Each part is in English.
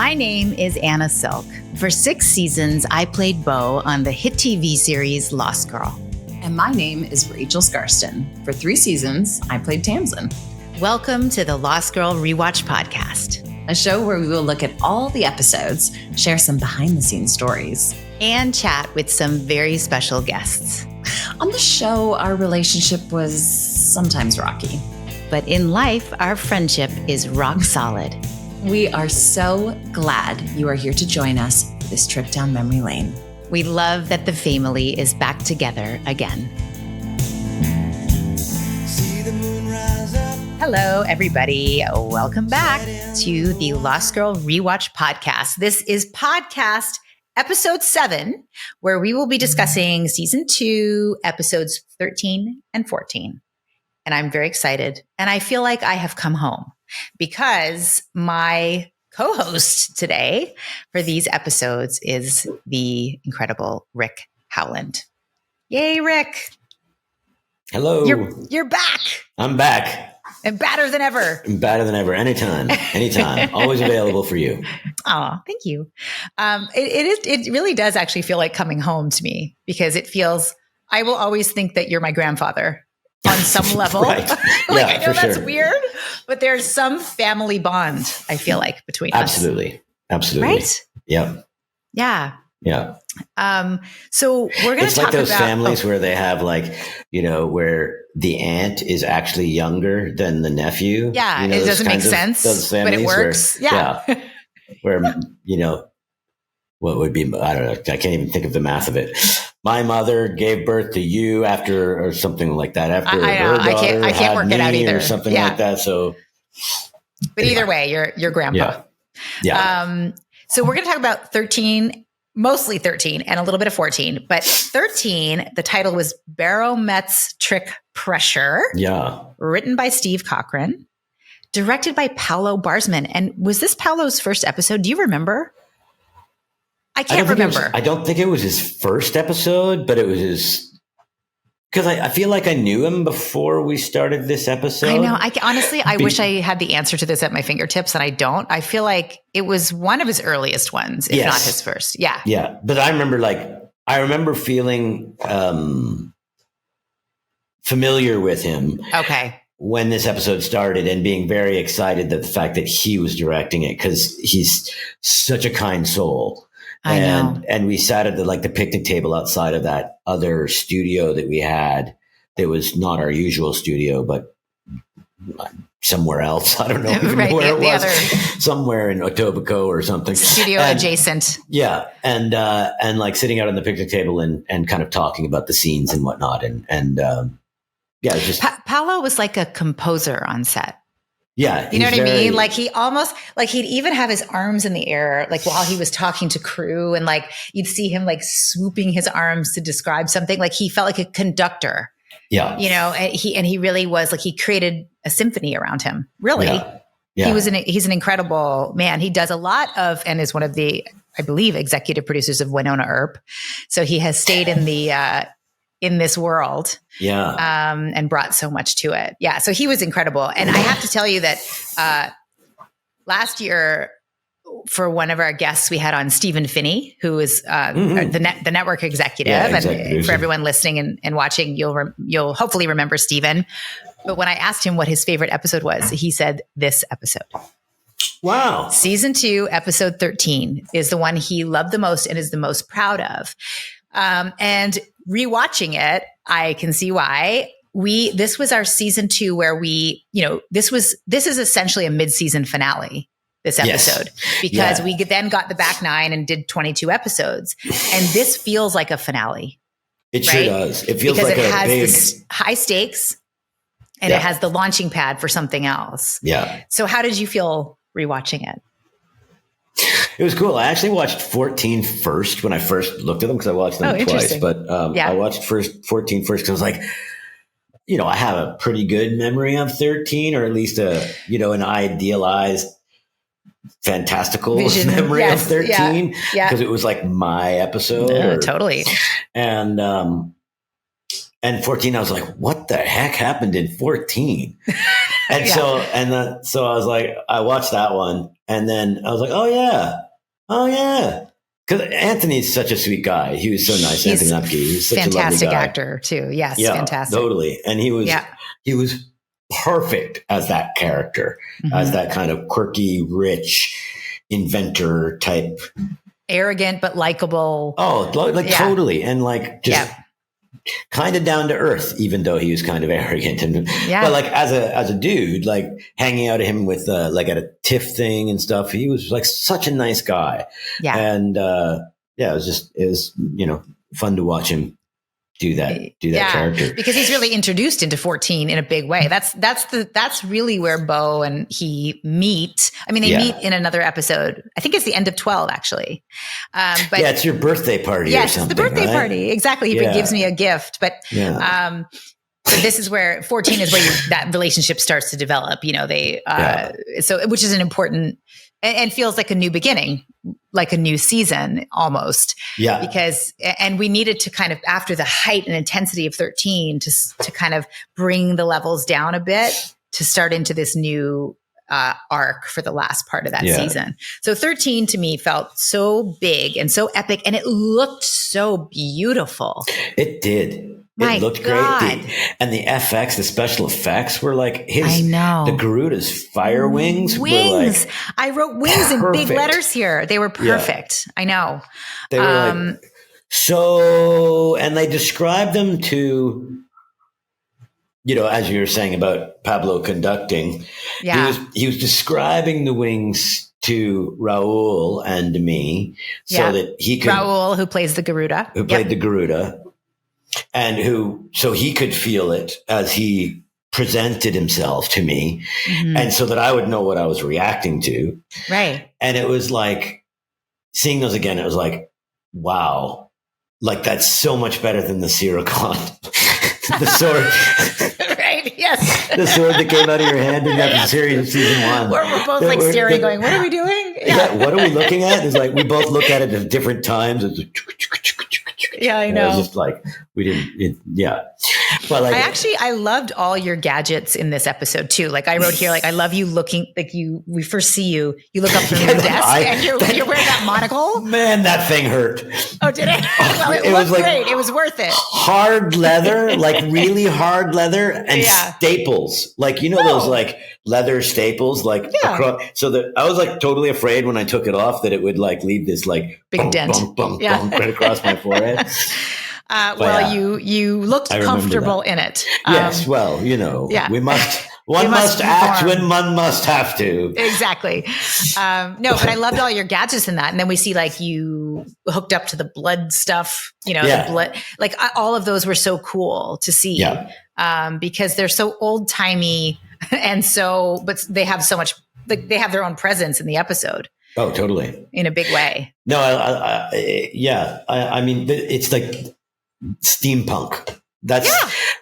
My name is Anna Silk. For 6 seasons, I played Bo on the hit TV series Lost Girl. And my name is Rachel Skarsten. For 3 seasons, I played Tamsin. Welcome to the Lost Girl Rewatch Podcast, a show where we will look at all the episodes, share some behind-the-scenes stories, and chat with some very special guests. On the show, our relationship was sometimes rocky. But in life, our friendship is rock solid. We are so glad you are here to join us for this trip down memory lane. We love that the family is back together again. Hello, everybody. Welcome back to the Lost Girl Rewatch Podcast. This is podcast episode 7, where we will be discussing season 2, episodes 13 and 14. And I'm very excited. And I feel like I have come home because my co-host today for these episodes is the incredible Rick Howland. Yay, Rick. Hello. You're back. I'm back. And badder than ever. Better than ever. Anytime. Always available for you. Oh, thank you. It really does actually feel like coming home to me because it feels, I will always think that you're my grandfather on some level. Right. Like, I know that's sure. weird, but there's some family bond, I feel like, between us. Absolutely. Right? Yep. Yeah. Yeah. So we're going to talk about... It's like those families where they have where the aunt is actually younger than the nephew. Yeah. It doesn't make sense, but it works. Where, what would be, I don't know, I can't even think of the math of it. My mother gave birth to you after, or something like that. After her daughter I can't work it out either. Or something like that. So, but either way, your grandpa. Yeah. So we're going to talk about 13, mostly 13 and a little bit of 14, but 13, the title was Barometz Trick Pressure. Yeah. Written by Steve Cochran, directed by Paolo Barzman. And was this Paolo's first episode? Do you remember? I can't remember. I don't think it was his first episode, but it was his, because I feel like I knew him before we started this episode. I know. I wish I had the answer to this at my fingertips, and I don't. I feel like it was one of his earliest ones, if not his first. Yeah. Yeah. But I remember feeling familiar with him. Okay. When this episode started and being very excited that the fact that he was directing it, because he's such a kind soul. I know. And we sat at the picnic table outside of that other studio that we had. That was not our usual studio, but somewhere else. I don't know right, where it was. Other somewhere in Etobicoke or something. Studio adjacent. Yeah. And like sitting out on the picnic table and kind of talking about the scenes and whatnot. Yeah, it's just Paolo was like a composer on set. Yeah. You know what I mean? Like he almost, like he'd even have his arms in the air, like while he was talking to crew, and like you'd see him like swooping his arms to describe something. Like he felt like a conductor. Yeah. And he really was, like, he created a symphony around him. Really. Yeah. He's an incredible man. He does a lot of, and is one of the, I believe, executive producers of Winona Earp. So he has stayed in the, in this world. Yeah. And brought so much to it. Yeah. So he was incredible. And I have to tell you that last year, for one of our guests, we had on Stephen Finney, who is the network executive. And for everyone listening and watching, you'll hopefully remember Stephen. But when I asked him what his favorite episode was, he said this episode. Wow. Season 2, episode 13 is the one he loved the most and is the most proud of. And rewatching it, I can see why. This was our season 2 where this is essentially a mid-season finale, this episode, because we then got the back 9 and did 22 episodes. And this feels like a finale. It sure does. It feels because like it has big this high stakes and it has the launching pad for something else. Yeah. So how did you feel rewatching it? It was cool. I actually watched 14 first when I first looked at them, because I watched them twice. But I watched 14 first because I was like, I have a pretty good memory of 13, or at least an idealized, fantastical memory of 13, because it was like my episode. Totally. And 14, I was like, what the heck happened in 14? And so I was like, I watched that one, and then I was like, oh yeah. Because Anthony's such a sweet guy. He was so nice. He's Anthony Upke. He's such fantastic a lovely guy. actor too. Yes, yeah, fantastic. Totally. And he was perfect as that character, as that kind of quirky, rich inventor type. Arrogant but likable. Oh, totally. And like just kind of down to earth, even though he was kind of arrogant. And but like as a dude, like hanging out at him with like at a TIFF thing and stuff, he was like such a nice guy. Yeah. And it was fun to watch him do that character, because he's really introduced into 14 in a big way. That's really where Bo and he meet. I mean, they meet in another episode. I think it's the end of 12 actually. But it's your birthday party. Yes, or something, it's the birthday party. Exactly. He gives me a gift, but but this is where 14 is where that relationship starts to develop. So which is an important and feels like a new beginning, like a new season almost. Yeah. And we needed to kind of, after the height and intensity of 13, to kind of bring the levels down a bit to start into this new arc for the last part of that season. So 13 to me felt so big and so epic, and it looked so beautiful. It did. It looked great. And the FX, the special effects were like the Garuda's fire wings. Were like I wrote wings in big letters here. They were perfect. Yeah. I know. They were and they described them to, as you were saying about Pablo conducting, he was describing the wings to Raul and me so that he could. Raul, who plays the Garuda. Who played the Garuda. And so he could feel it as he presented himself to me. Mm-hmm. And so that I would know what I was reacting to. Right. And it was like seeing those again, it was like, wow, like that's so much better than the Sirocon. The sword. Right. Yes. The sword that came out of your hand in that series of season 1. We're both like staring, going, what are we doing? Yeah. What are we looking at? It's like we both look at it at different times. It's like, yeah, I know. It was just like we didn't. But like, I loved all your gadgets in this episode too. Like I wrote here, like I love you looking like we first see you. You look up from your desk and you're wearing that monocle. Man, that thing hurt. Oh, did it? Well, it was like great. It was worth it. Hard leather, like really hard leather, and staples. Like those like leather staples, like across, so that I was like totally afraid when I took it off that it would like leave this like big dent, bump right across my forehead. You looked comfortable in it. Yes, we must. One must act when one must have to. Exactly. No, but I loved all your gadgets in that. And then we see like you hooked up to the blood stuff, the blood, like all of those were so cool to see because they're so old timey but they have so much, like they have their own presence in the episode. Oh, totally. In a big way. No, I mean, it's like steampunk. That's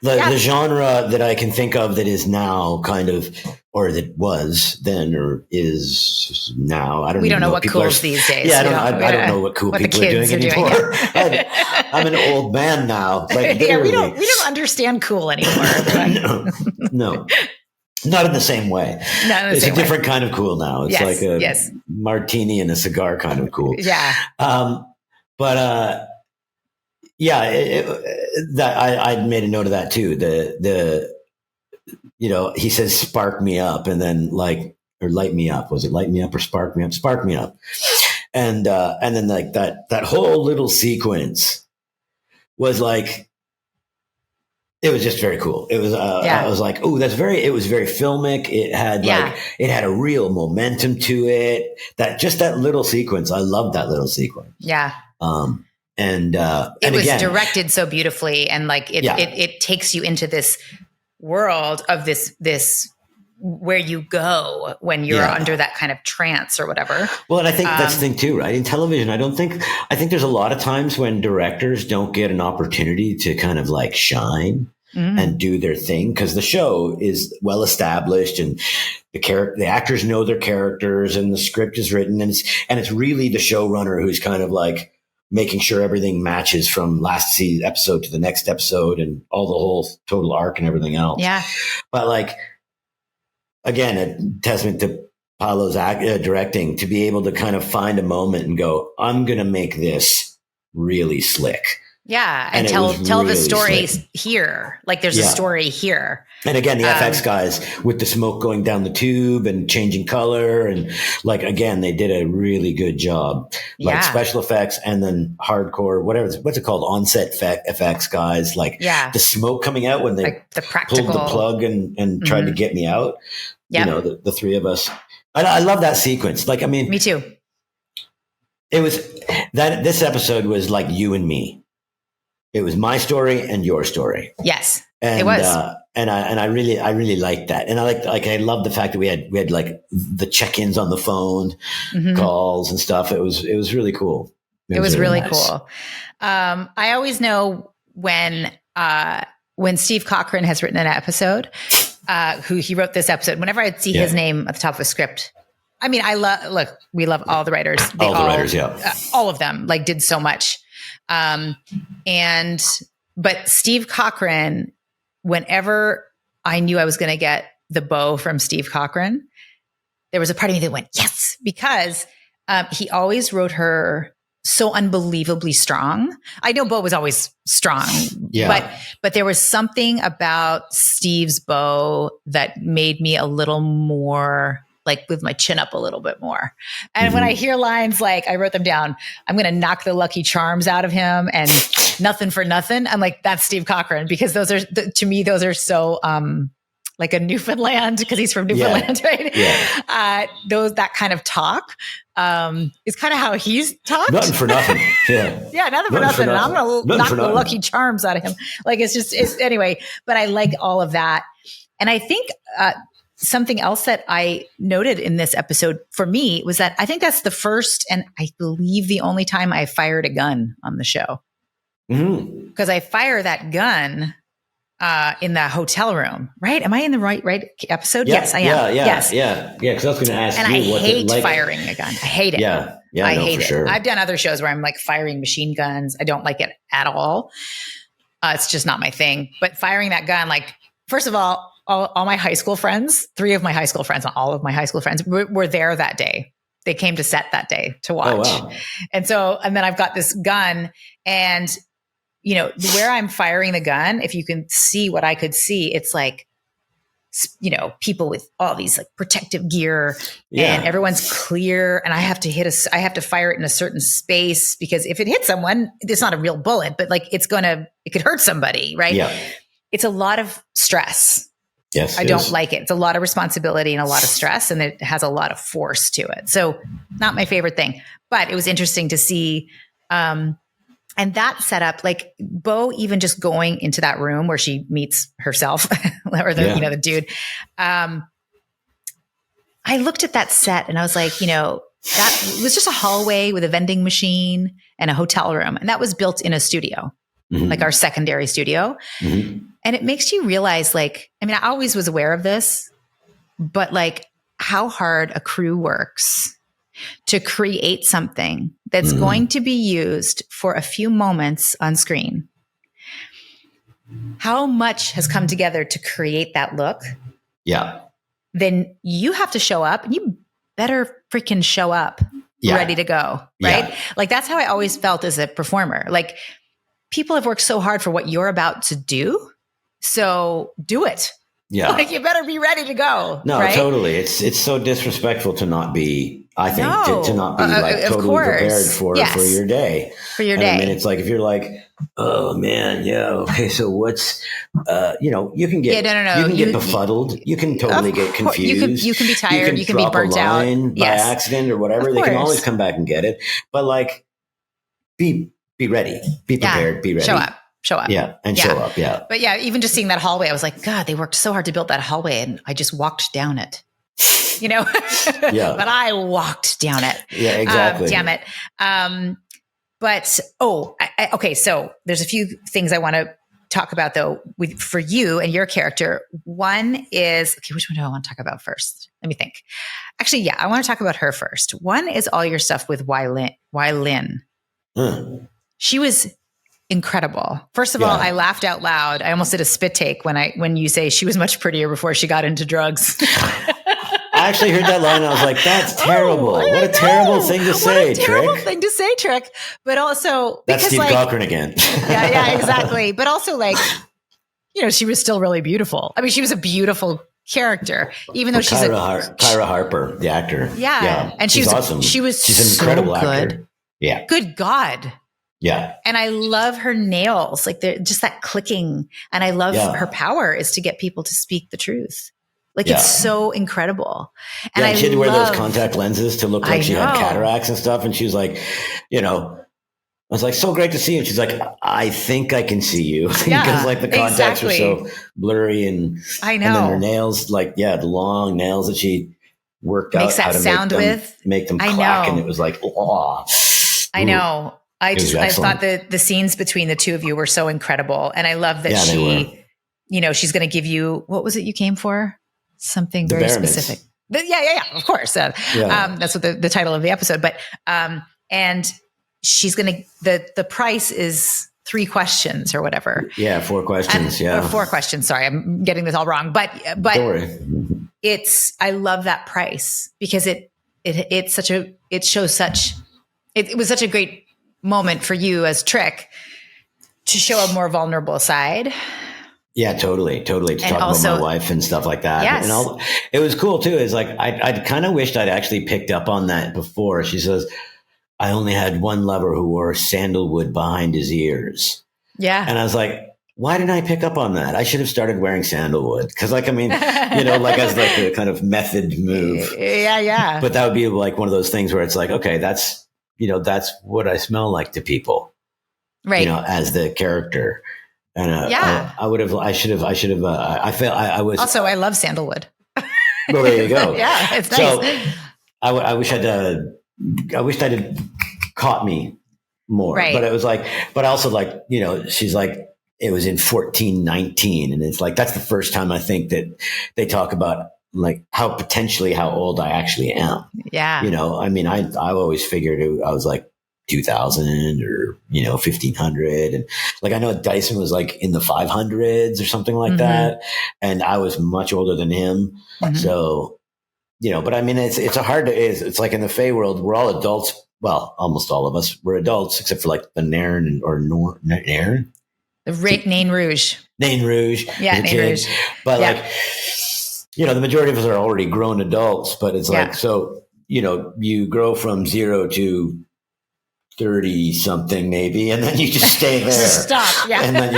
the genre that I can think of that is now kind of, or that was then, or is now. I don't. We don't know what cool's these days. Yeah, I don't know what cool people are doing anymore. I'm an old man now. Like we don't understand cool anymore. No. Not in the same way. It's a different kind of cool now. It's like a martini and a cigar kind of cool. Yeah. I made a note of that too. He says, spark me up, and then or light me up. Was it light me up or spark me up? Spark me up. And then like that whole little sequence was like, it was just very cool. It was, I was like, oh, it was very filmic. It had it had a real momentum to it. That little sequence. I loved that little sequence. Yeah. And it was directed so beautifully. And like, it takes you into this world of this where you go when you're under that kind of trance or whatever. Well, and I think that's the thing too, right? In television, I think there's a lot of times when directors don't get an opportunity to kind of like shine and do their thing because the show is well established and the actors know their characters and the script is written and it's really the showrunner who's kind of like making sure everything matches from last episode to the next episode and all the whole total arc and everything else. Yeah. But like, again, a testament to Paolo's directing, to be able to kind of find a moment and go, I'm going to make this really slick. Yeah. And tell really the story here. Like there's a story here. And again, the FX guys with the smoke going down the tube and changing color. And like, again, they did a really good job. Like special effects and then hardcore, what's it called? On-set FX guys. Like the smoke coming out when they like the practical pulled the plug and tried to get me out. Yep. You know, the three of us. I love that sequence. Like, I mean. Me too. It was this episode was like you and me. It was my story and your story. Yes, and, it was. And I really liked that. And I love the fact that we had like the check-ins on the phone, calls and stuff. It was really cool. It was really nice. Cool. I always know when Steve Cochran has written an episode, who he wrote this episode, whenever I'd see his name at the top of a script, I mean, we love all the writers. All of them like did so much. But Steve Cochran, whenever I knew I was going to get the bow from Steve Cochran, there was a part of me that went, yes, because, he always wrote her so unbelievably strong. I know Bo was always strong, but there was something about Steve's bow that made me a little more like with my chin up a little bit more. And when I hear lines like, I wrote them down, I'm going to knock the Lucky Charms out of him and nothing for nothing. I'm like, that's Steve Cochran, because those are, to me, those are so, like a Newfoundland, because he's from Newfoundland, right? Yeah. That kind of talk, is kind of how he's talked. Nothing for nothing. Yeah. Yeah. Nothing for nothing. And I'm going to knock the Lucky Charms out of him. Like, it's anyway, but I like all of that. And I think, something else that I noted in this episode for me was that I think that's the first and I believe the only time I fired a gun on the show. Because I fire that gun in the hotel room, right? Am I in the right episode? Yeah, yes, I am. Yeah. Because I was going to ask and you. I hate firing a gun. I hate it. Yeah. I hate it. Sure. I've done other shows where I'm like firing machine guns. I don't like it at all. It's just not my thing. But firing that gun, like, first of all my high school friends, 3 of my high school friends, all of my high school friends were there that day. They came to set that day to watch. Oh, wow. And then I've got this gun, and, you know, where I'm firing the gun, if you can see what I could see, it's like, you know, people with all these like protective gear and everyone's clear. And I have to fire it in a certain space, because if it hits someone, it's not a real bullet, but like it could hurt somebody. Right. Yeah. It's a lot of stress. Yes, I don't like it. It's a lot of responsibility and a lot of stress, and it has a lot of force to it. So not my favorite thing, but it was interesting to see. And that setup, like Bo, even just going into that room where she meets herself or the dude. I looked at that set and I was like, you know, that was just a hallway with a vending machine and a hotel room. And that was built in a studio. Like our secondary studio. And it makes you realize, like, I mean, I always was aware of this, but like how hard a crew works to create something that's going to be used for a few moments on screen. How much has come together to create that look? Yeah. Then you have to show up, and you better freaking show up ready to go. Right. Yeah. Like that's how I always felt as a performer. Like, people have worked so hard for what you're about to do. So do it. Yeah. Like you better be ready to go. No, right? Totally. It's so disrespectful to not be, I think, to not be like totally prepared for your day. For your day. I mean, it's like, if you're like, oh man, okay, so what's, you know, you can get, you can get befuddled. You can totally get confused. You can be tired. You can be burnt out. By accident or whatever. They can always come back and get it. But like, be ready, be prepared, be ready. Show up. Yeah. And show up. Yeah. But yeah, even just seeing that hallway, I was like, God, they worked so hard to build that hallway, and I just walked down it, you know, but I walked down it. Yeah, exactly. Damn it. Okay. So there's a few things I want to talk about though, for you and your character. One is, okay, which one do I want to talk about first? Let me think. Actually, yeah, I want to talk about her first. One is all your stuff with Wai Lin. She was incredible. First of all, I laughed out loud. I almost did a spit take when you say she was much prettier before she got into drugs. I actually heard that line and I was like, that's terrible. What a terrible thing to say, Trick. Terrible thing to say, Trick. But also, that's Steve Cochran again. yeah, exactly. But also, like, you know, she was still really beautiful. I mean, she was a beautiful character, even though she's Kyra Harper, the actor. Yeah. And she's awesome. She's an incredible actor. Yeah. Good God. Yeah. And I love her nails, like they're just that clicking. And I love her power is to get people to speak the truth. Like it's so incredible. And she had to wear those contact lenses to look like she had cataracts and stuff. And she was like, you know, I was like, so great to see you. And she's like, I think I can see you. Because like the contacts were so blurry and I know. And then her nails, like, the long nails that she worked makes out that sound make them clack. And it was like, oh. I know. I thought the scenes between the two of you were so incredible. And I love that she, you know, she's going to give you, what was it you came for? Something very specific. Of course. That's what the title of the episode. But, and she's going to, the price is 3 questions or whatever. Yeah. 4 questions. Or 4 questions. Sorry, I'm getting this all wrong, but I love that price because it was such a great moment for you as Trick to show a more vulnerable side. Yeah, totally. To talk about my wife and stuff like that. Yes. And it was cool too. It's like, I kind of wished I'd actually picked up on that before. She says, I only had one lover who wore sandalwood behind his ears. Yeah. And I was like, why didn't I pick up on that? I should have started wearing sandalwood. Cause like, I mean, you know, like as like a kind of method move. Yeah. But that would be like one of those things where it's like, okay, that's what I smell like to people. Right. You know, as the character. And I should have. I felt I was. Also, I love sandalwood. Well, there you go. Yeah, it's nice. So I wish I'd have caught me more. Right. But it was like, but also like, you know, she's like, it was in 1419, and it's like that's the first time I think that they talk about like how old I actually am. Yeah. You know, I mean, I always figured I was like 2000 or, you know, 1500. And like, I know Dyson was like in the 500s or something like that. And I was much older than him. So, you know, but I mean, it's it's like in the Fae world, we're all adults. Well, almost all of us we're adults, except for like the Nairn Nairn. Nain Rouge. Nain Rouge. Yeah. Nain Rouge. But like, you know, the majority of us are already grown adults, but it's like, so, you know, you grow from 0 to 30 something maybe, and then you just stay there. Stop. Yeah. And then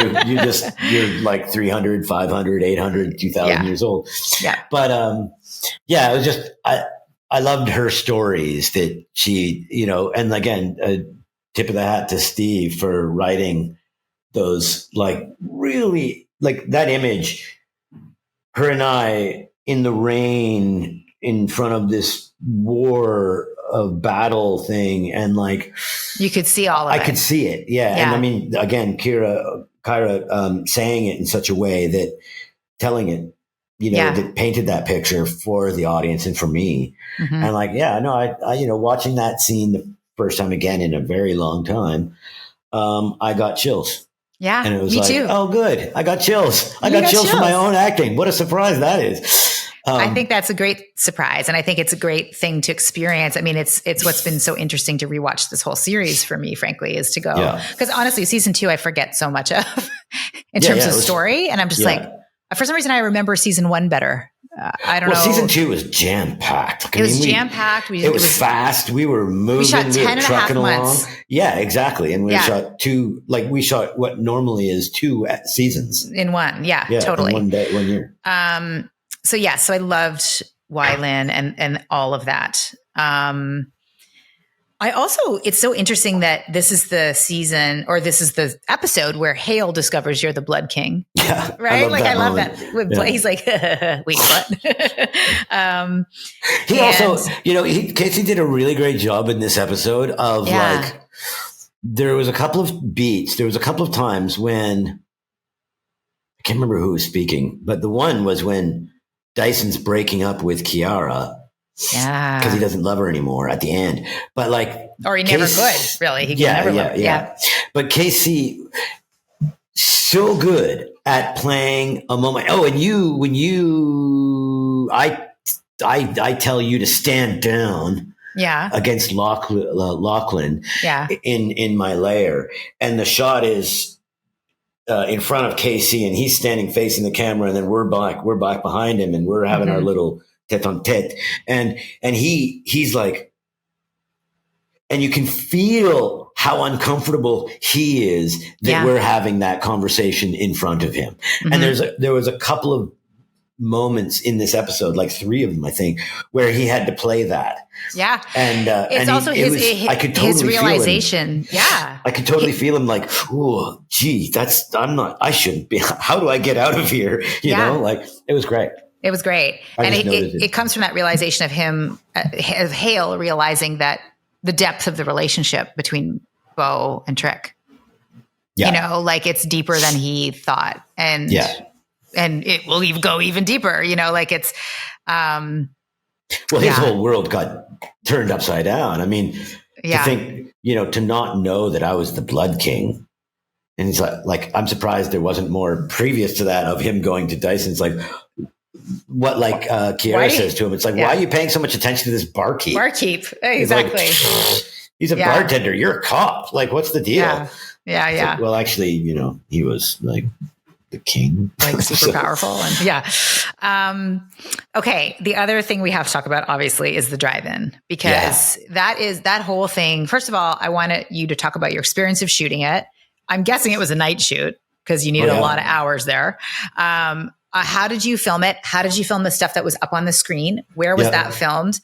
you're like 300, 500, 800, 2000 years old. Yeah. But, it was just, I loved her stories that she, you know, and again, a tip of the hat to Steve for writing those, like really like that image, her and I in the rain in front of this war of battle thing. And like, you could see all of it. I could see it. Yeah. And I mean, again, Kyra saying it in such a way that telling it, you know, that painted that picture for the audience and for me. And like, I, you know, watching that scene the first time again in a very long time, I got chills. Yeah. And it was like, too. Oh, good. I got chills. I got chills from my own acting. What a surprise that is. I think that's a great surprise. And I think it's a great thing to experience. I mean, it's what's been so interesting to rewatch this whole series for me, frankly, is to go, because honestly, season 2, I forget so much of in terms of story. And I'm just like, for some reason, I remember season 1 better. I don't know. Season 2 was jam packed. It was jam packed. It was fast. We were moving. We shot 10 and a half months. Along. Yeah, exactly. And we shot 2, like we shot what normally is 2 seasons in one. Yeah, totally. In 1 day, 1 year. So I loved Wylan and all of that. I also, it's so interesting that this is the season, or this is the episode where Hale discovers you're the Blood King. Yeah. Right? I love that. He's like, wait, what? He also, you know, Casey did a really great job in this episode of like, there was a couple of beats. There was a couple of times when, I can't remember who was speaking, but the one was when Dyson's breaking up with Kiara. Yeah. Because he doesn't love her anymore at the end. But or he never could, really. He could never love her. Yeah. But Casey, so good at playing a moment. Oh, and I tell you to stand down. Yeah. Against Lachlan. Yeah. In my lair, and the shot is in front of Casey, and he's standing facing the camera, and then we're back behind him, and we're having our little tete-a-tete, and he's like, and you can feel how uncomfortable he is that we're having that conversation in front of him. And there was a couple of moments in this episode, like 3 of them, I think, where he had to play that. Yeah. And it's also his realization. Yeah. I could totally feel him like, oh, gee, I shouldn't be, how do I get out of here? You know, like, it was great. It was great. And it comes from that realization of him, of Hale realizing that the depth of the relationship between Bo and Trick, you know, like it's deeper than he thought. And it will even go even deeper, you know, like it's, his whole world got turned upside down. I mean, to think, you know, to not know that I was the Blood King. And he's like, I'm surprised there wasn't more previous to that of him going to Dyson's, like, what, like, Kiara says to him, it's like, why are you paying so much attention to this barkeep? Exactly. He's a bartender. You're a cop. Like, what's the deal? Yeah. Like, well, actually, you know, he was like the king, like super powerful. And okay. The other thing we have to talk about, obviously, is the drive-in, because that whole thing. First of all, I wanted you to talk about your experience of shooting it. I'm guessing it was a night shoot because you needed a lot of hours there. How did you film it? How did you film the stuff that was up on the screen? Where was that filmed?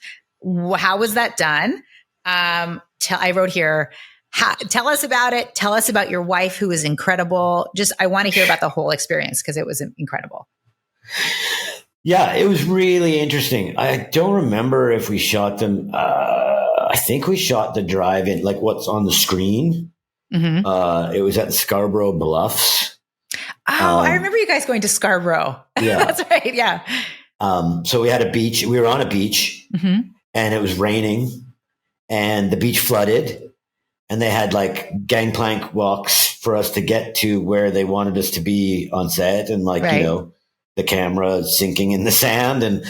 How was that done? I wrote here, tell us about it. Tell us about your wife, who is incredible. I want to hear about the whole experience because it was incredible. Yeah, it was really interesting. I don't remember if we shot them. I think we shot the drive-in, like what's on the screen. Mm-hmm. It was at the Scarborough Bluffs. Oh, I remember you guys going to Scarborough. Yeah. That's right. Yeah. So we had a beach. We were on a beach and it was raining and the beach flooded and they had like gangplank walks for us to get to where they wanted us to be on set, and like, you know, the camera sinking in the sand and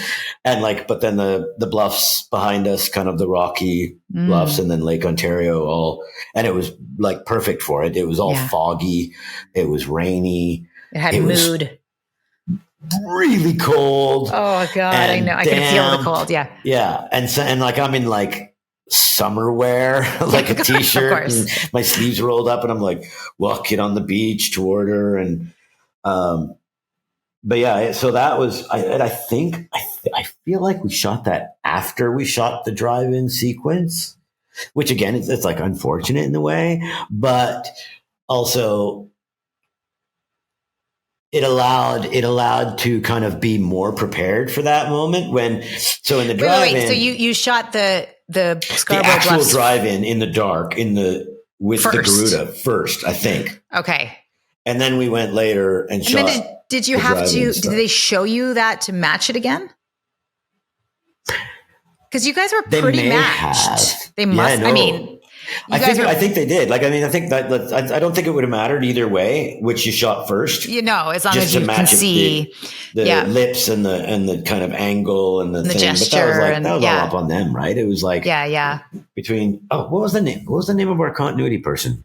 like, but then the bluffs behind us, kind of the rocky bluffs, and then Lake Ontario and it was like perfect for it. It was all foggy. It was rainy. It had mood. Really cold. Oh God. I know. I can feel the cold. Yeah. Yeah. And like, I'm in like summer wear, like a t-shirt and my sleeves rolled up and I'm like walking on the beach toward her. And, but yeah, so that was, I feel like we shot that after we shot the drive-in sequence, which again, it's like unfortunate in a way, but also it allowed to kind of be more prepared for that moment so in the drive-in. So you shot the Scarborough the actual Bluffs drive-in in the dark with the Garuda first, I think. Okay. And then we went later and shot. Did you have to? Did they show you that to match it again? Because you guys were pretty matched. They must. Yeah, no. I mean, I think they did. Like, I mean, I think that I don't think it would have mattered either way which you shot first. You know, as long as you can see the lips and the kind of angle and the thing. Gesture, but that was all up on them, right? It was like between what was the name? What was the name of our continuity person?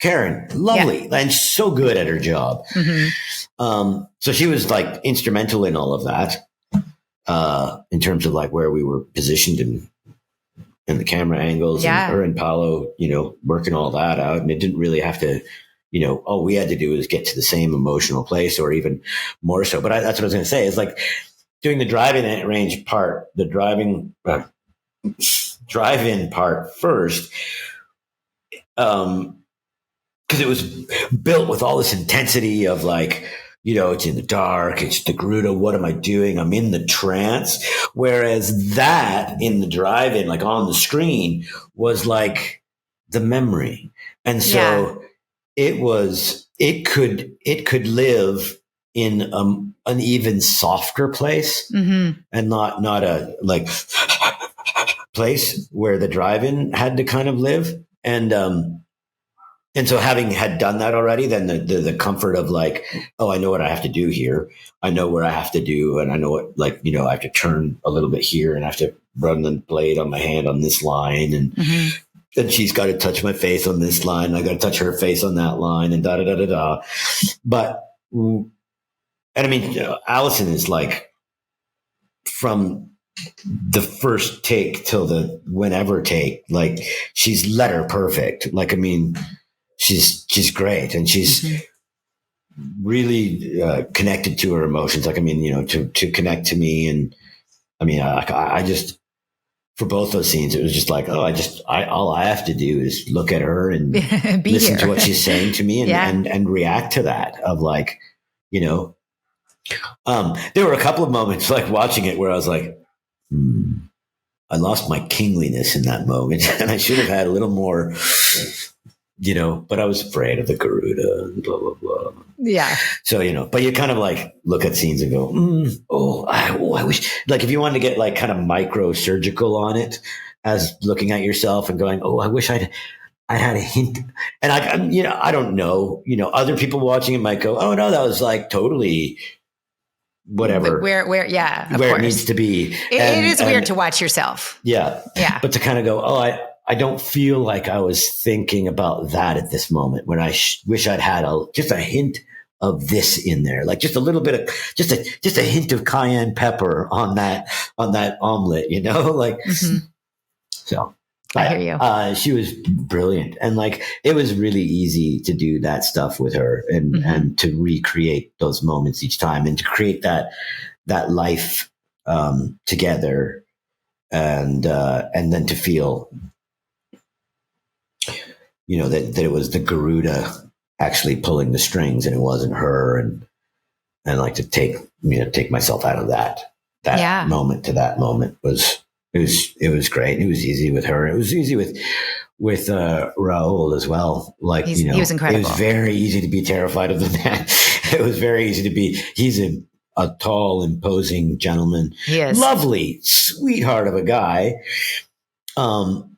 Karen, lovely and so good at her job. Mm-hmm. So she was like instrumental in all of that, in terms of like where we were positioned and the camera angles, and her and Paolo, you know, working all that out. And it didn't really have to, you know, all we had to do is get to the same emotional place or even more so. But that's what I was going to say is like doing the drive-in range part, the drive-in part first. Because it was built with all this intensity of like, you know, it's in the dark, it's the Garuda, what am I doing? I'm in the trance. Whereas that in the drive-in, like on the screen, was like the memory. And so it could live in an even softer place, and not a like place where the drive-in had to kind of live. And so having had done that already, then the comfort of like, oh, I know what I have to do here. I know where I have to do. And I know what, like, you know, I have to turn a little bit here and I have to run the blade on my hand on this line. And then she's got to touch my face on this line. And I got to touch her face on that line and da, da, da, da, da. But, and I mean, you know, Allison is like from the first take till the whenever take, like she's letter perfect. Like, I mean, she's great, and she's really connected to her emotions. Like, I mean, you know, to connect to me, and I mean, I just for both those scenes, it was just like, oh, all I have to do is look at her and listen to what she's saying to me, and react to that. Of like, you know, there were a couple of moments like watching it where I was like, I lost my kingliness in that moment, and I should have had a little more. You know, but I was afraid of the Garuda and blah, blah, blah. Yeah. So, you know, but you kind of like look at scenes and go, I wish, like if you wanted to get like kind of micro surgical on it as looking at yourself and going, oh, I wish I had a hint. And I don't know, you know, other people watching it might go, oh no, that was like totally whatever. Where it needs to be. It is weird to watch yourself. Yeah. Yeah. But to kind of go, oh, I don't feel like I was thinking about that at this moment when I wish I'd had just a hint of this in there, like just a little bit of just a hint of cayenne pepper on that omelet, you know, like. So I hear you. She was brilliant, and like it was really easy to do that stuff with her, and to recreate those moments each time, and to create that life together, and then to feel. You know, that it was the Garuda actually pulling the strings and it wasn't her, and like to take myself out of that moment to that moment was great. It was easy with her. It was easy with Raul as well. Like, you know, he was incredible. It was very easy to be terrified of the man. It was very easy to be, he's a tall, imposing gentleman. He is. Lovely, sweetheart of a guy. And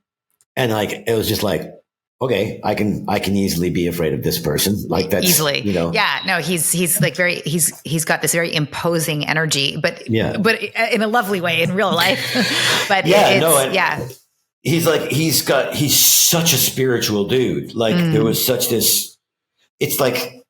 like, it was just like, okay, I can easily be afraid of this person. Like that's easily, you know. Yeah, no, he's like he's got this very imposing energy, but in a lovely way in real life. But he's such a spiritual dude. Like there was such this. It's like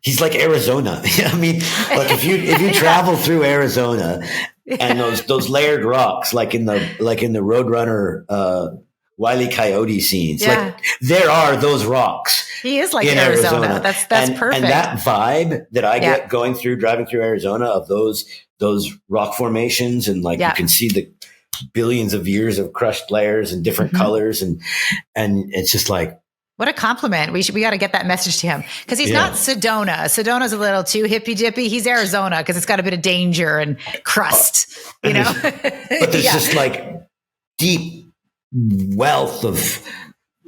he's like Arizona. I mean, like if you travel through Arizona and those layered rocks, like in the Roadrunner. Wile E. Coyote scenes. Like there are those rocks. He is like in Arizona. That's perfect. And that vibe that I get driving through Arizona of those rock formations, and like you can see the billions of years of crushed layers and different colors, and it's just like, what a compliment. We got to get that message to him, because he's not Sedona. Sedona's a little too hippy dippy. He's Arizona because it's got a bit of danger and crust, you know. But there's just like deep wealth of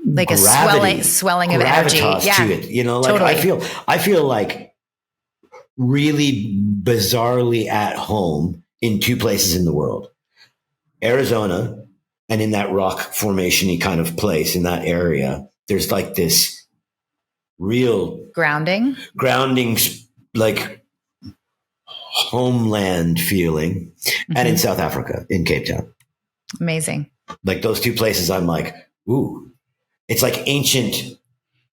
like gravity, a swelling of energy to it, you know, like totally. I feel like really bizarrely at home in two places in the world, Arizona, and in that rock formation-y kind of place in that area. There's like this real grounding, like homeland feeling, and in South Africa, in Cape Town. Amazing. Like those two places, I'm like, ooh, it's like ancient.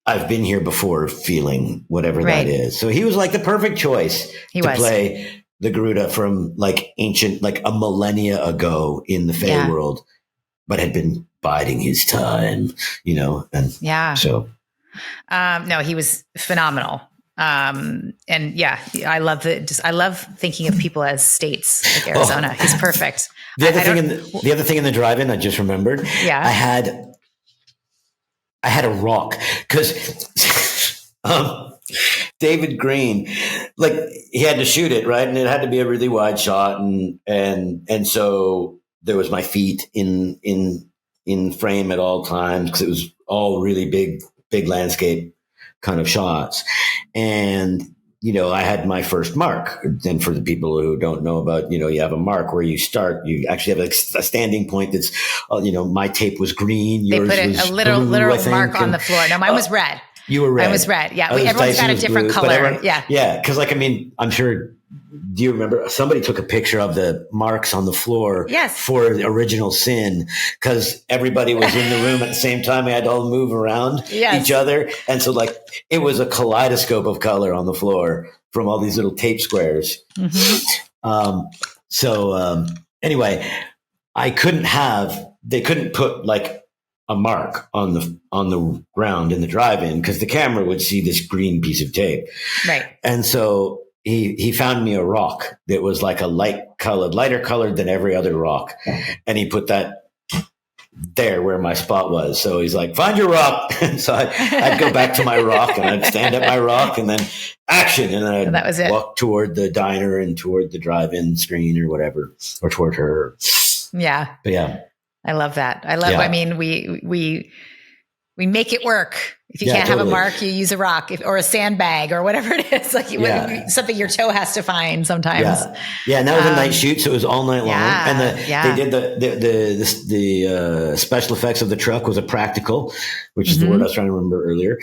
I've been here before feeling, whatever that is. So he was like the perfect choice to play the Garuda from like ancient, like a millennia ago in the Fae world, but had been biding his time, you know? And so. No, he was phenomenal. And I love I love thinking of people as states, like Arizona. He's perfect. The other thing in the drive-in, I just remembered. Yeah. I had a rock because David Green, like he had to shoot it, right? And it had to be a really wide shot. And so there was my feet in frame at all times, because it was all really big landscape kind of shots. And I had my first mark. And for the people who don't know about, you have a mark where you start, you actually have a standing point that's, my tape was green. Yours they put a literal mark on the floor. No, mine was red. You were red. Mine was red. Yeah. Everyone's got a different color. Yeah. Yeah. Cause I'm sure, do you remember somebody took a picture of the marks on the floor for the original Sin? Cause everybody was in the room at the same time. We had to all move around each other. And so it was a kaleidoscope of color on the floor from all these little tape squares. Mm-hmm. Anyway, they couldn't put a mark on the ground in the drive-in because the camera would see this green piece of tape. Right. And so he found me a rock that was like a lighter colored than every other rock. And he put that there where my spot was. So he's like, find your rock. And so I'd go back to my rock and I'd stand at my rock and then action. And then I'd walk toward the diner and toward the drive-in screen or whatever, or toward her. Yeah. But yeah. I love that. I mean, we make it work. If you can't have a mark, you use a rock or a sandbag or whatever it is, something your toe has to find sometimes. Yeah. And that was a night shoot. So it was all night long. And they did the special effects of the truck was a practical, which is the word I was trying to remember earlier.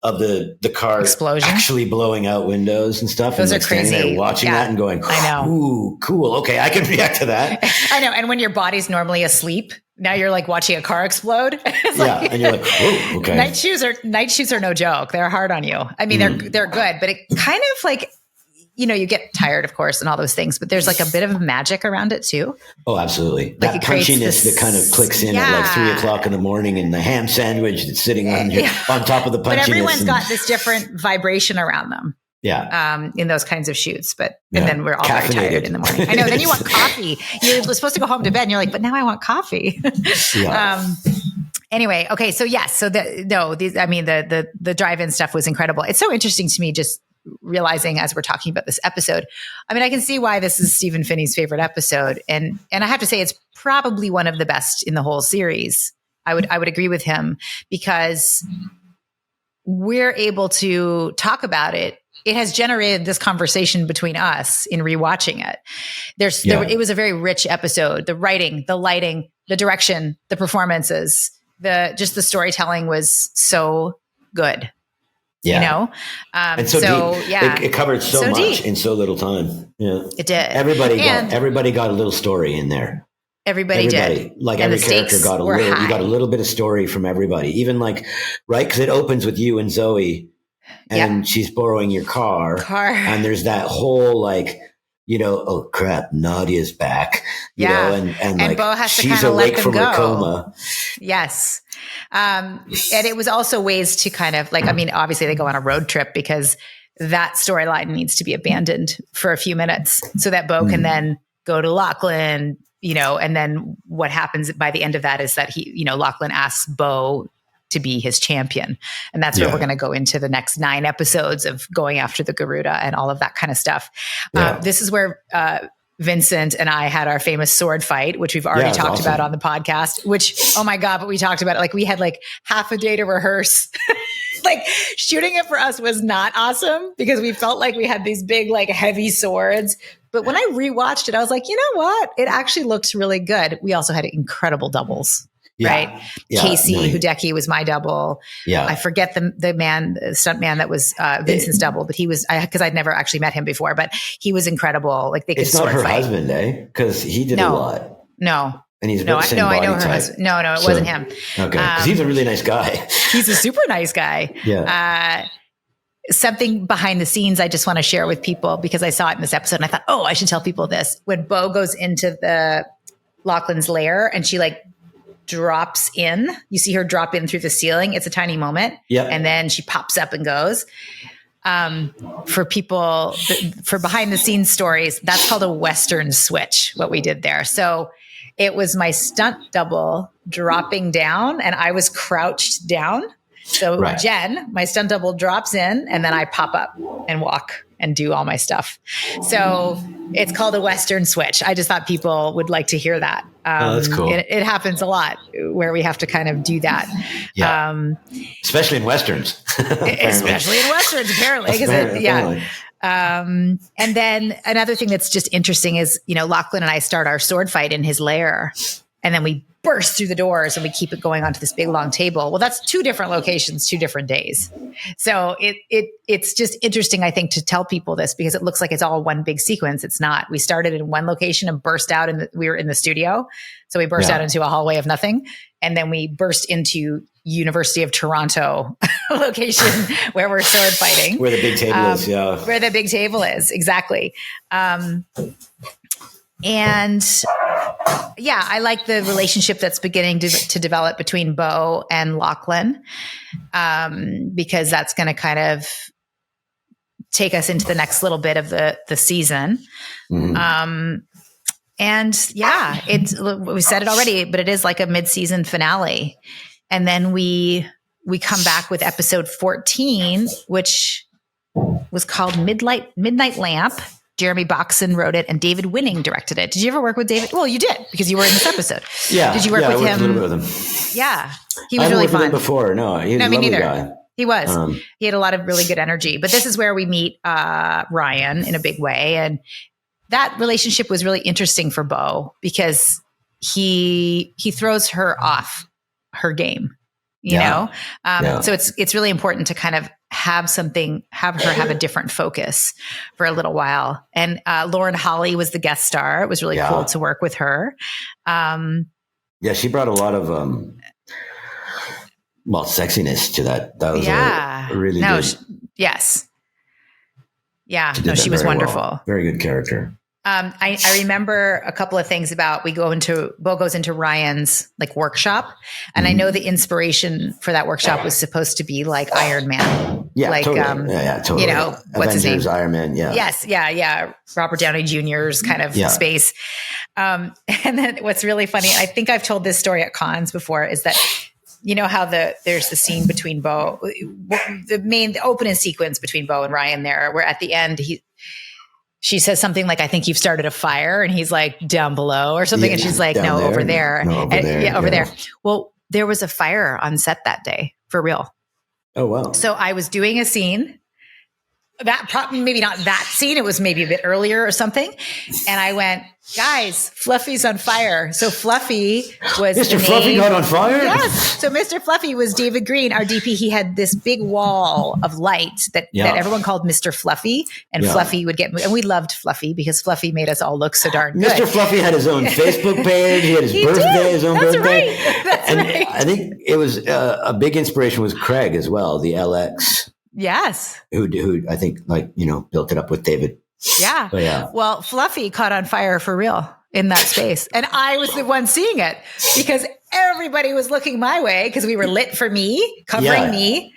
Of the car explosion actually blowing out windows and stuff. Those are crazy. There watching that and going, I know. Ooh, cool. Okay. I can react to that. I know. And when your body's normally asleep, now you're watching a car explode. And you're like, oh, okay. Night shoots are no joke. They're hard on you. I mean, they're good, but it kind of you get tired, of course, and all those things, but there's a bit of magic around it too. Oh, absolutely. That punchiness that kind of clicks in at 3:00 in the morning, and the ham sandwich that's sitting on top of the punchiness. But everyone's got this different vibration around them. Yeah. In those kinds of shoots. And then we're all very tired in the morning. I know. Then you want coffee. You're supposed to go home to bed and you're like, but now I want coffee. Anyway. Okay. So yes. So the drive-in stuff was incredible. It's so interesting to me just realizing as we're talking about this episode. I mean, I can see why this is Stephen Finney's favorite episode. And I have to say it's probably one of the best in the whole series. I would agree with him because we're able to talk about it. It has generated this conversation between us in rewatching it. It was a very rich episode. The writing, the lighting, the direction, the performances, the storytelling was so good. Yeah. And so deep. Yeah. It covered so much deep in so little time. Yeah. It did. Everybody got a little story in there. Everybody did. Every character got a little. You got a little bit of story from everybody. Even right? Because it opens with you and Zoe, and she's borrowing your car, and there's that whole oh crap, Nadia's back. You know, and Bo has to she's awake from her coma. Yes. And it was also ways to kind of obviously they go on a road trip because that storyline needs to be abandoned for a few minutes so that Bo can then go to Lachlan, and then what happens by the end of that is that Lachlan asks Bo to be his champion. And that's where we're going to go into the next 9 episodes of going after the Garuda and all of that kind of stuff. This is where, Vincent and I had our famous sword fight, which we've already talked about on the podcast, which, oh my God, but we talked about it. We had half a day to rehearse. Shooting it for us was not awesome because we felt like we had these big, heavy swords. But when I rewatched it, I was like, you know what? It actually looks really good. We also had incredible doubles. Right. Yeah, Casey Hudecki was my double. Yeah. I forget the stunt man that was Vincent's double, but he was, because I'd never actually met him before, but he was incredible. They could it's not her husband, Because he did a lot. No. And he's about the same body I know her type. husband. No, it wasn't him. Okay. Because he's a really nice guy. He's a super nice guy. Yeah. Something behind the scenes I just want to share with people because I saw it in this episode and I thought, I should tell people this. When Bo goes into the Lachlan's lair and she drops in. You see her drop in through the ceiling. It's a tiny moment. Yep. And then she pops up and goes. For people, for behind the scenes stories, that's called a Western switch, what we did there. So it was my stunt double dropping down and I was crouched down. So Jen, my stunt double, drops in and then I pop up and walk and do all my stuff. So it's called a Western switch. I just thought people would like to hear that. That's cool. It happens a lot where we have to kind of do that. Yeah. Especially in Westerns. Especially in Westerns, apparently. And then another thing that's just interesting is, Lachlan and I start our sword fight in his lair, and then we burst through the doors and we keep it going onto this big long table. Well, that's 2 different locations, 2 different days. So it's just interesting, I think, to tell people this because it looks like it's all one big sequence. It's not. We started in one location and burst out we were in the studio. So we burst out into a hallway of nothing. And then we burst into University of Toronto location where we're sword fighting. Where the big table is, Where the big table is, exactly. I like the relationship that's beginning to develop between Bo and Lachlan, because that's going to kind of take us into the next little bit of the season. Mm-hmm. We said it already, but it is like a mid-season finale. And then we come back with episode 14, which was called Midnight Lamp. Jeremy Boxon wrote it and David Winning directed it. Did you ever work with David? Well, you did because you were in this episode. Yeah. Did you work with him? I worked a little bit with him. Yeah. He was really fun. With him before. No, he was a lovely guy. He was. He had a lot of really good energy. But this is where we meet Ryan in a big way. And that relationship was really interesting for Bo because he throws her off her game, you know? So it's really important to kind of have her have a different focus for a little while. And Lauren Holly was the guest star. It was really cool to work with her. She brought a lot of sexiness to that. That was a really good. Yes. Yeah. No, she was wonderful. Well. Very good character. I remember a couple of things about Bo goes into Ryan's workshop, and I know the inspiration for that workshop was supposed to be like Iron Man. Yeah, totally. Totally. What's his name? Iron Man. Yeah. Yes. Yeah. Robert Downey Jr.'s kind of space. And then what's really funny, I think I've told this story at cons before, is that how there's the scene between Bo, the opening sequence between Bo and Ryan there, where at the end she says something like, I think you've started a fire. And he's like, down below or something. And she's like, no, over there. Over there. Well, there was a fire on set that day for real. Oh, wow. So I was doing a scene maybe not that scene. It was maybe a bit earlier or something. And I went, guys, Fluffy's on fire. So Fluffy was Mr. Fluffy got on fire? Yes. So Mr. Fluffy was David Green, our DP. He had this big wall of light that everyone called Mr. Fluffy. And Fluffy would and we loved Fluffy because Fluffy made us all look so darn good. Mr. Fluffy had his own Facebook page. He had his birthday, his own birthday. That's right. I think it was a big inspiration was Craig as well, the LX. Yes. Who I think built it up with David. Yeah. Well, Fluffy caught on fire for real in that space. And I was the one seeing it because everybody was looking my way because we were lit for me, covering me.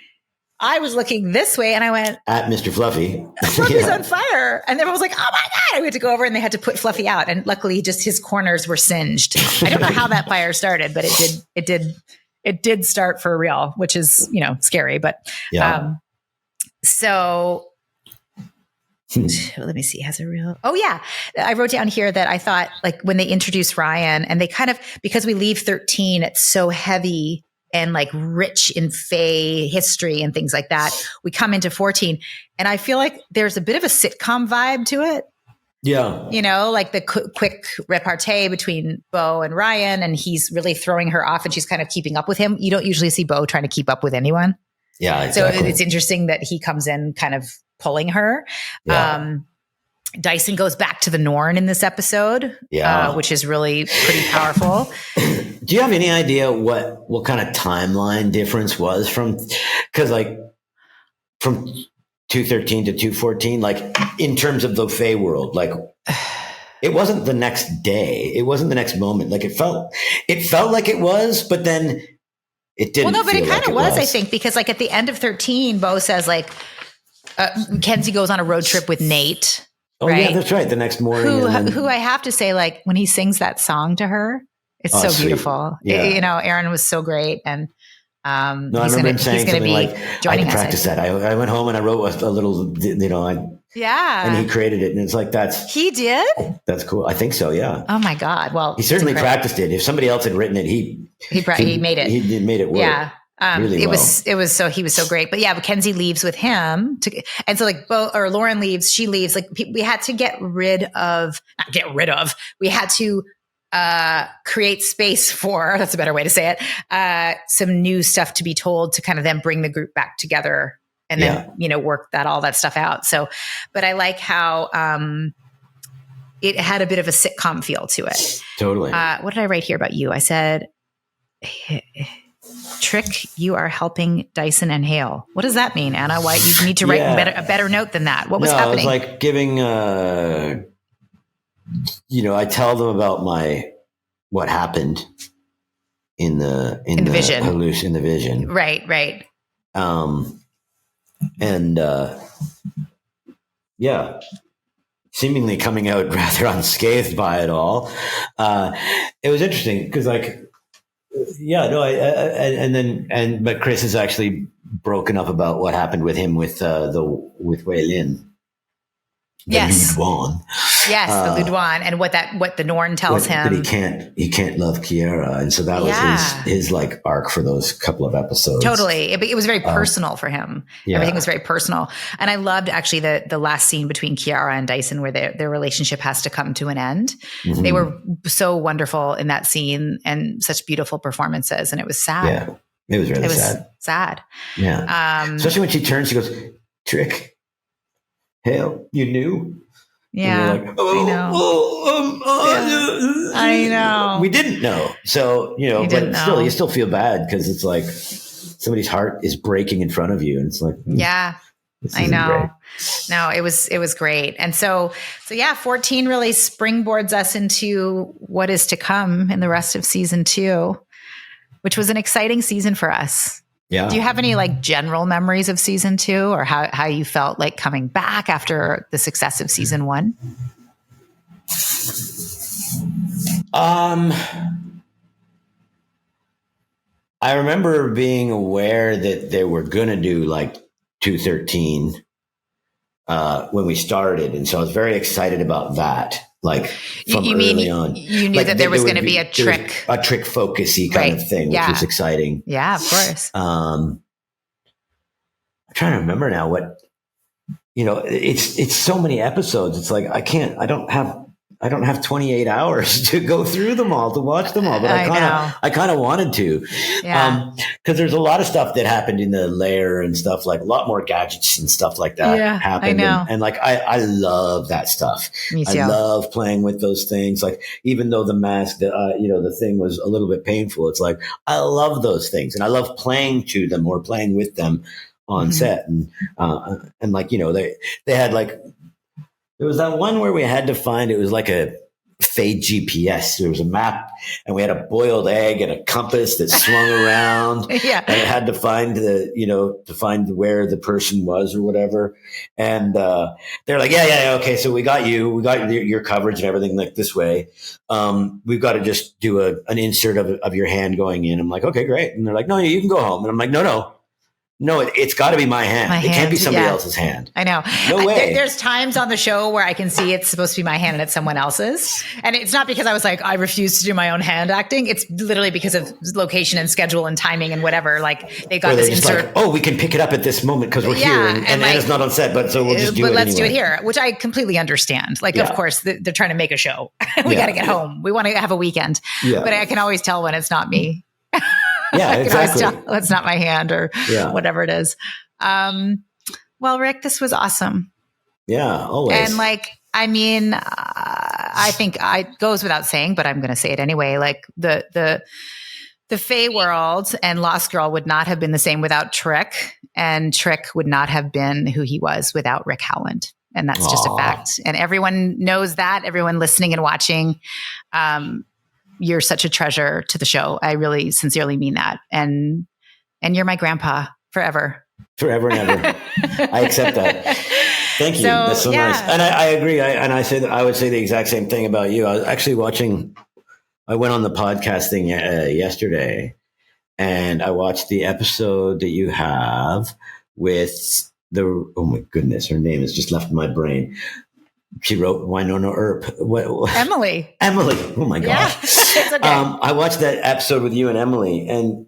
I was looking this way and I went, at Mr. Fluffy. Fluffy's on fire. And everyone was like, oh my God. I had to go over and they had to put Fluffy out. And luckily just his corners were singed. I don't know how that fire started, but it did start for real, which is, scary. But so let me see. I wrote down here that I thought when they introduced Ryan and they kind of, because we leave 13, it's so heavy and rich in Fae history and things like that. We come into 14 and I feel like there's a bit of a sitcom vibe to it. Yeah. The quick repartee between Bo and Ryan, and he's really throwing her off and she's kind of keeping up with him. You don't usually see Bo trying to keep up with anyone. Yeah. Exactly. So it's interesting that he comes in kind of pulling her. Yeah. Dyson goes back to the Norn in this episode, which is really pretty powerful. Do you have any idea what kind of timeline difference was from 213 to 214, in terms of the Fae world? It wasn't the next day. It wasn't the next moment. It felt like it was, but then it didn't. Well, no, but it kind of was, I think, because at the end of 13, Bo says Kenzie goes on a road trip with Nate. Oh, right? Yeah, that's right. The next morning. Who I have to say, when he sings that song to her, it's so beautiful. Yeah. Aaron was so great. And No, I remember him saying something like, I can practice that. I went home and I wrote a little, and he created it. And it's like, he did? That's cool. I think so. Yeah. Oh my God. Well, he certainly practiced it. If somebody else had written it, he made it. He made it work. Yeah. He was so great. But yeah, Mackenzie leaves with him and so like Lauren leaves, she leaves. Like we had to we had to create space for, that's a better way to say it, some new stuff to be told to kind of then bring the group back together and then, work all that stuff out. So, but I like how it had a bit of a sitcom feel to it. Totally. What did I write here about you? I said, Trick, you are helping Dyson and Hale. What does that mean, Anna? Why you need to write a better note than that? What was happening? It was like giving, I tell them about what happened in the vision. Right. Seemingly coming out rather unscathed by it all. It was interesting because but Chris has actually broken up about what happened with him with Wei Lin. Yes. Ludwan. Yes, the Ludwan, and what the Norn tells him. But he can't love Kiara, and so that was his like arc for those couple of episodes. Totally, it was very personal for him. Yeah. Everything was very personal, and I loved actually the last scene between Kiara and Dyson, where their relationship has to come to an end. Mm-hmm. They were so wonderful in that scene, and such beautiful performances, and it was sad. Yeah, it was really sad. Yeah, especially when she turns, she goes, "Trick. Hale, you knew?" Yeah, like, I know. We didn't know. So, still, you still feel bad because it's like somebody's heart is breaking in front of you. And it's like, I know. Great. No, it was great. And so 14 really springboards us into what is to come in the rest of season 2, which was an exciting season for us. Yeah. Do you have any like general memories of season 2 or how you felt like coming back after the success of season 1? I remember being aware that they were going to do like E013 when we started. And so I was very excited about that. Like from early on. You knew that there was going to be a trick focusy kind of thing, which was exciting. Yeah, of course. I'm trying to remember now what, it's so many episodes. It's like, I don't have 28 hours to go through them all, to watch them all, but I kind of wanted to, because there's a lot of stuff that happened in the lair and stuff, like a lot more gadgets and stuff like that happened. I know. And like, I love that stuff. Me too. I love playing with those things. Like, even though the mask, the thing was a little bit painful, it's like, I love those things and I love playing to them or playing with them on set. And like, they had like, there was that one where we had to find, it was like a fade GPS. There was a map and we had a boiled egg and a compass that swung around. Yeah. And it had to find to find where the person was or whatever. And, they're like, yeah. Okay. So we got your coverage and everything like this way. We've got to just do an insert of your hand going in. I'm like, okay, great. And they're like, no, you can go home. And I'm like, no, it's got to be my hand. It can't be somebody else's hand. I know. No way. There's times on the show where I can see it's supposed to be my hand and it's someone else's. And it's not because I was like, I refuse to do my own hand acting. It's literally because of location and schedule and timing and whatever. Like they got this insert. Like, we can pick it up at this moment because we're here and Anna's not on set, but so we'll just do it anyway. But let's do it here, which I completely understand. Like, of course, they're trying to make a show. We got to get home. We want to have a weekend. Yeah. But I can always tell when it's not me. Yeah, exactly. It's not my hand or whatever it is. Well, Rick, this was awesome. Yeah, always. And I think it goes without saying, but I'm going to say it anyway. Like the Fae world and Lost Girl would not have been the same without Trick, and Trick would not have been who he was without Rick Howland. And that's just a fact. And everyone knows that. Everyone listening and watching. You're such a treasure to the show. I really sincerely mean that. And you're my grandpa forever. Forever and ever. I accept that. Thank you. That's so nice. And I agree. I would say the exact same thing about you. I was actually I went on the podcast thing yesterday and I watched the episode that you have with oh my goodness, her name has just left my brain. She wrote Winona Earp. Emily. Emily. Oh my gosh. Yeah, it's okay. I watched that episode with you and Emily, and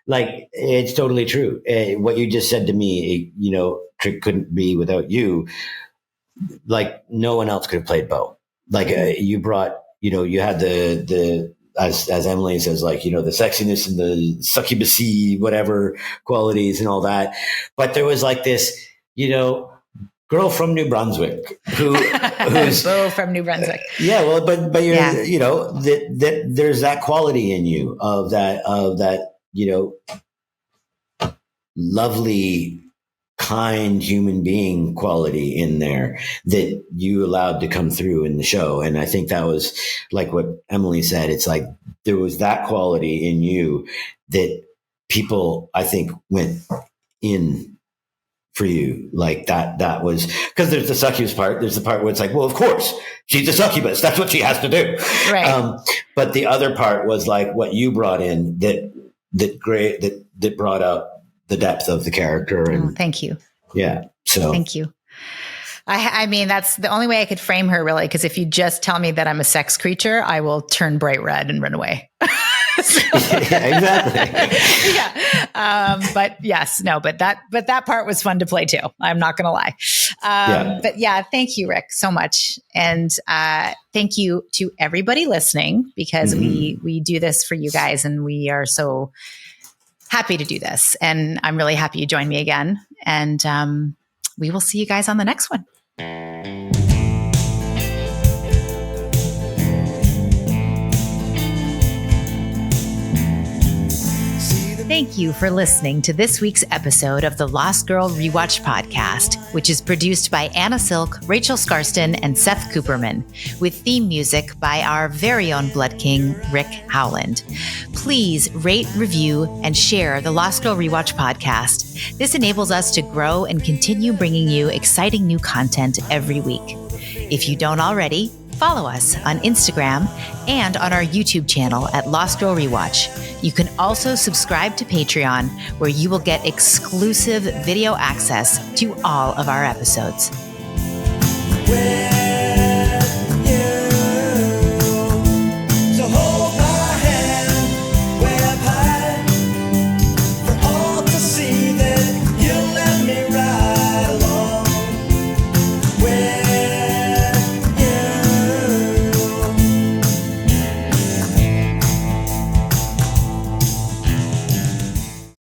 like, it's totally true. What you just said to me, Trick couldn't be without you. Like, no one else could have played Bo. Like, you brought, you had the as Emily says, like, the sexiness and the succubusy, whatever qualities and all that. But there was like this, girl from New Brunswick who's Bo from New Brunswick. Yeah. Well, but you're, that there's that quality in you of that, lovely, kind human being quality in there that you allowed to come through in the show. And I think that was like what Emily said. It's like, there was that quality in you that people, I think, went in for you. Like that was, because there's the succubus part. There's the part where it's like, well, of course she's a succubus. That's what she has to do. Right. But the other part was like what you brought in that brought out the depth of the character. And thank you. Yeah. So thank you. I mean, that's the only way I could frame her, really, because if you just tell me that I'm a sex creature, I will turn bright red and run away. Yeah, exactly. Yeah. But that part was fun to play too. I'm not going to lie. But yeah, thank you, Rick, so much. And thank you to everybody listening, because we do this for you guys, and we are so happy to do this. And I'm really happy you joined me again. And we will see you guys on the next one. Thank you for listening to this week's episode of the Lost Girl Rewatch Podcast, which is produced by Anna Silk, Rachel Skarsten, and Seth Cooperman, with theme music by our very own Blood King, Rick Howland. Please rate, review, and share the Lost Girl Rewatch Podcast. This enables us to grow and continue bringing you exciting new content every week. If you don't already, follow us on Instagram and on our YouTube channel at Lost Girl Rewatch. You can also subscribe to Patreon, where you will get exclusive video access to all of our episodes.